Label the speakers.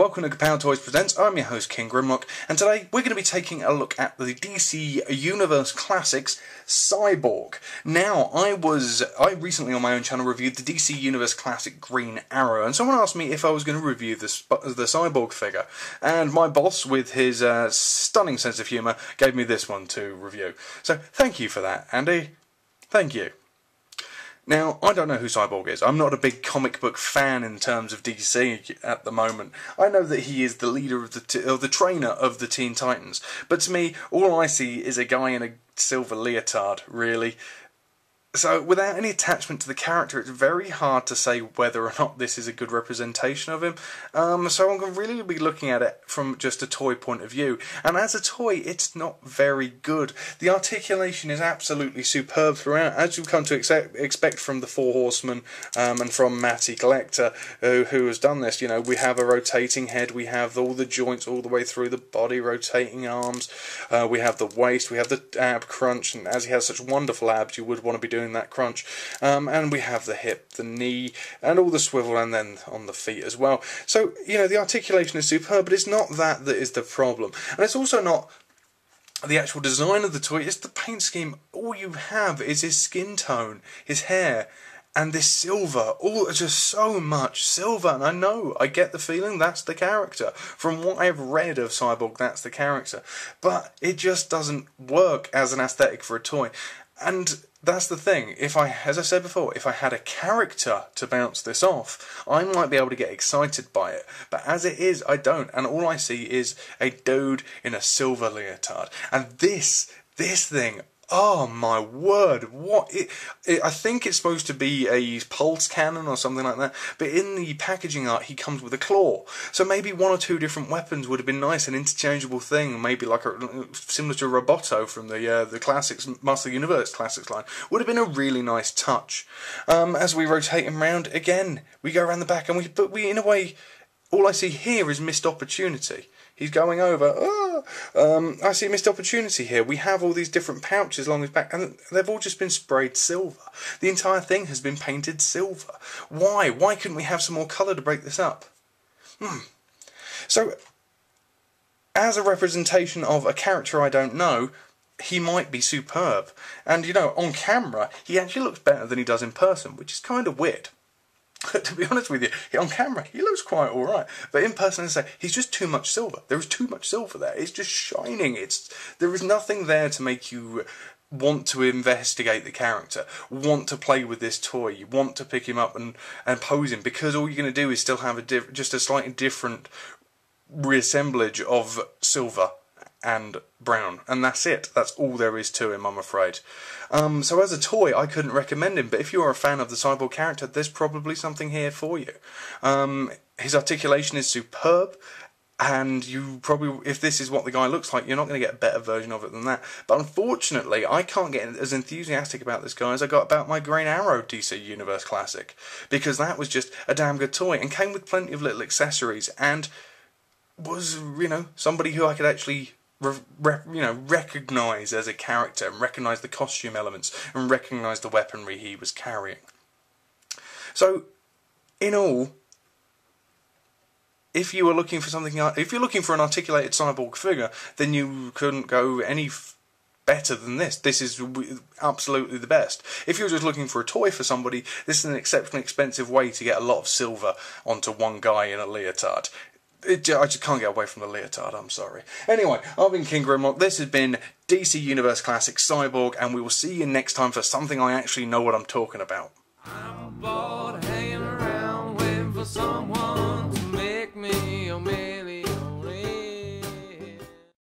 Speaker 1: welcome to Kapow Toys Presents. I'm your host King Grimlock, and today we're going to be taking a look at the DC Universe Classics Cyborg. Now, I recently on my own channel reviewed the DC Universe Classic Green Arrow, and someone asked me if I was going to review the Cyborg figure, and my boss, with his stunning sense of humour, gave me this one to review. So thank you for that, Andy. Thank you. Now, I don't know who Cyborg is. I'm not a big comic book fan in terms of DC at the moment. I know that he is the leader of the trainer of the Teen Titans, but to me, all I see is a guy in a silver leotard, really. So, without any attachment to the character, it's very hard to say whether or not this is a good representation of him. So I'm going to really be looking at it from just a toy point of view. And as a toy, it's not very good. The articulation is absolutely superb throughout, as you've come to expect from the Four Horsemen and from Matty Collector, who has done this. You know, we have a rotating head, we have all the joints all the way through the body, rotating arms, we have the waist, we have the ab crunch, and as he has such wonderful abs, you would want to be doing that crunch, and we have the hip, the knee, and all the swivel, and then on the feet as well. So, you know, the articulation is superb, but it's not that is the problem. And it's also not the actual design of the toy, it's the paint scheme. All you have is his skin tone, his hair, and this silver, just so much silver. And I know, I get the feeling that's the character. From what I've read of Cyborg, that's the character. But it just doesn't work as an aesthetic for a toy. And that's the thing, as I said before, if I had a character to bounce this off, I might be able to get excited by it. But as it is, I don't, and all I see is a dude in a silver leotard. And this thing, oh my word, I think it's supposed to be a pulse cannon or something like that, but in the packaging art he comes with a claw. So maybe one or two different weapons would have been nice, an interchangeable thing, maybe like similar to a Roboto from the Classics, Master Universe Classics line, would have been a really nice touch. As we rotate him round, again, we go around the back, and but in a way, all I see here is missed opportunity. He's going over, I see a missed opportunity here. We have all these different pouches along his back, and they've all just been sprayed silver. The entire thing has been painted silver. Why? Why couldn't we have some more colour to break this up? So, as a representation of a character I don't know, he might be superb. And, you know, on camera, he actually looks better than he does in person, which is kind of weird. To be honest with you, on camera he looks quite alright, but in person, as I say, he's just too much silver. There is too much silver there. It's just shining. There is nothing there to make you want to investigate the character, want to play with this toy, you want to pick him up and pose him, because all you're going to do is still have just a slightly different reassemblage of silver and brown, and that's it. That's all there is to him, I'm afraid. So as a toy, I couldn't recommend him, but if you're a fan of the Cyborg character, there's probably something here for you. His articulation is superb, and you probably, if this is what the guy looks like, you're not going to get a better version of it than that. But unfortunately, I can't get as enthusiastic about this guy as I got about my Green Arrow DC Universe Classic, because that was just a damn good toy, and came with plenty of little accessories, and was, you know, somebody who I could actually recognise as a character, and recognise the costume elements, and recognise the weaponry he was carrying. So, in all, if you were looking for something, if you're looking for an articulated Cyborg figure, then you couldn't go any better than this. This is absolutely the best. If you're just looking for a toy for somebody, this is an exceptionally expensive way to get a lot of silver onto one guy in a leotard. I just can't get away from the leotard, I'm sorry. Anyway, I've been King Grimlock, this has been DC Universe Classic Cyborg, and we will see you next time for something I actually know what I'm talking about.